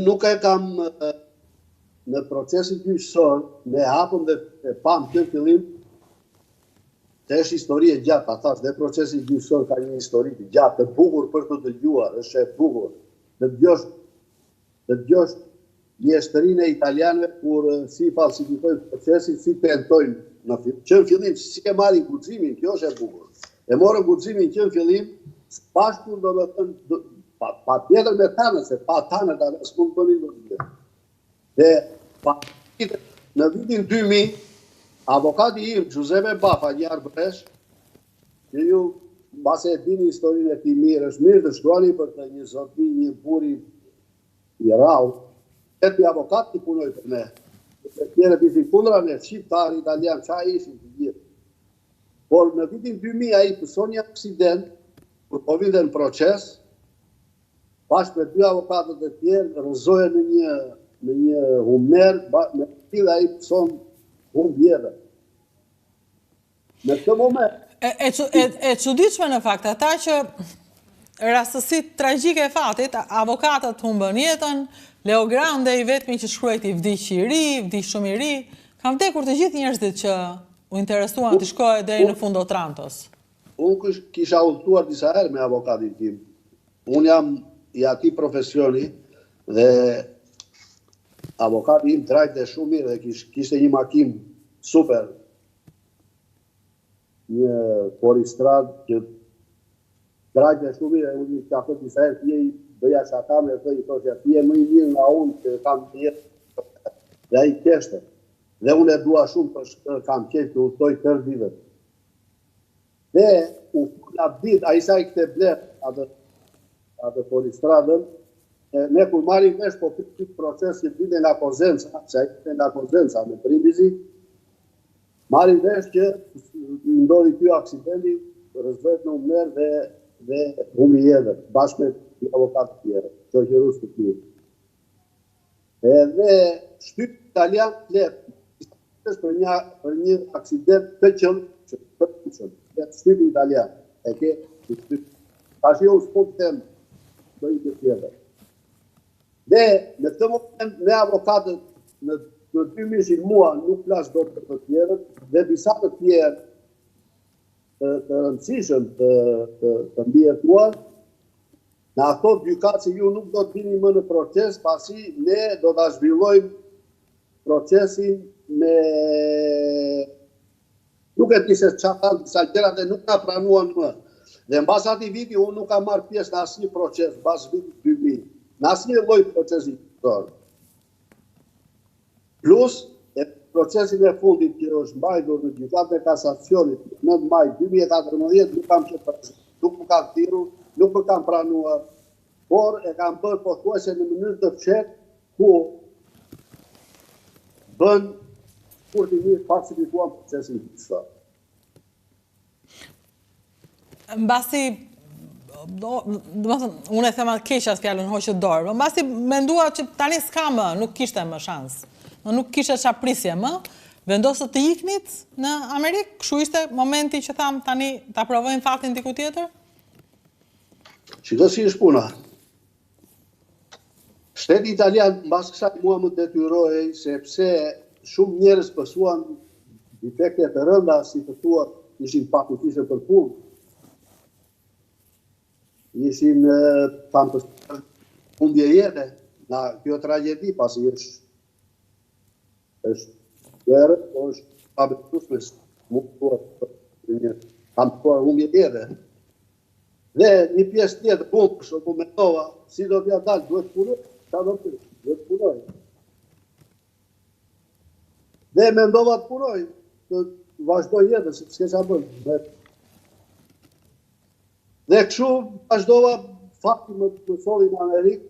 nuk e kam në procesin gjyqësor, ne hapëm dhe pam të fillim, të është histori e gjatë, a thash, dhe procesin gjyqësor ka një histori të gjatë, të bukur për të dëgjuar, është e bukur. Të dëgjosh mjeshtërinë e italianëve kur si falsifikojnë procesin, si tentojnë që në fillim, si ke marrin guximin, kjo është e bukur. E morën guximin që në fillim, bashku do të thënë, pa tjetër me tanët, se pa tanët, a s'mund të bëni do të tjetër. Dhe në vitin 2000, avokati im, Giuseppe Baffa, një arbëresh, që ju mbase e dini historinë e ti mirë, është mirë të shkruani për të një zoti, një buri i rrallë, e ti avokat të punoj për ne. Tjere pishin kundra ne, shqiptar, italian, qa ishin të gjithë. Por në vitin 2000 a i pëson një aksident, kur po vide në proces, bashkë me 2 avokatët e tjerë, rëzoje në një humner, me tjilë a i pëson humë vjetër. Në këtë moment... E çuditshme në fakt, ata që rastësit tragjike e fatit, avokatët humbën jetën, Leo Grande i vetmi që shkruajti vdiq i ri, vdiq shumë i ri, kam vdekur të gjithë njerëzit që u interesuan të shkojë deri në fund Otrantos. Unë kisha udhëtuar disa herë me avokatin tim. Unë jam i atij profesioni dhe avokati im trajte shumë mirë dhe kishte një makinë super. Një Foristrad që trajte shumë mirë dhe unë ka thënë disa herë ti bëja shaka me të i thoshja ti je më i mirë nga unë që kam të jetë dhe ai keshte. Dhe unë e dua shumë për kam qenë të udhtoj tërë ditën. Dhe u fula ditë, ai sa i kishte bler atë Foristradën, ne kur marrim vesh po këtë proces që vinte nga Kozenca, se ai ishte nga Kozenca me Brindisi, marrim vesh që ndodhi ky aksidenti, rrezohet në humner dhe humbi jetën, bashkë me avokatë tjerë, shoqërues të tjerë. Edhe shtyp italian lehtë për një aksident të qëllë, shtyp italian, e ke shtyp. Tash jo s'po të them do i të tjetër. Dhe në këtë moment me avokatët në 2000 mua nuk flas dot për të tjerët dhe disa të tjerë të rëndësishëm të mbijetuar, në ato gjykatë që ju nuk do të vini më në proces, pasi ne do ta zhvillojmë procesin me... Nuk e di se çfarë disa gjëra dhe nuk na pranuan më. Dhe mbas atij viti unë nuk kam marrë pjesë në asnjë proces, mbas vitit 2000, në asnjë lloj procesi gjyqësor. Plus, procesin e fundit që është mbajtur në gjykatën e kasacionit, 9 maj 2014, nuk kam qenë prezant, nuk më kanë thirrur, nuk më kanë pranuar, por e kam bërë pothuajse në mënyrë të fshehtë, ku bën kurtimisht falsifikuan procesin gjyqësor. Mbasi, unë e them atë keq as fjalën hoqët dorë, mbasi mendua që tani s'ka më, nuk kishte më shans. Nuk kishte çfarë prisje më, vendosët të iknit në Amerikë, kështu ishte momenti që tham tani ta provojmë fatin diku tjetër? Shiko si është puna. Shteti italian mbas kësaj mua më detyrohej sepse shumë njerëz pësuan defekte të rënda, si të thuat, ishin pakutishë për punë. Ishin humbje jete, nga kjo tragjedi, pasi është gjerë, po është pabetueshme, kam thuar humbje jete. Dhe një pjesë tjetër, unë për shumë mendova, si do t'ja dalë, duhet punoj, duhet punoj. Dhe mendova të punoj, të vazhdoj jetën, se s'ke qa bënë. Dhe kështu vazhdova, fakti më solli në Amerikë,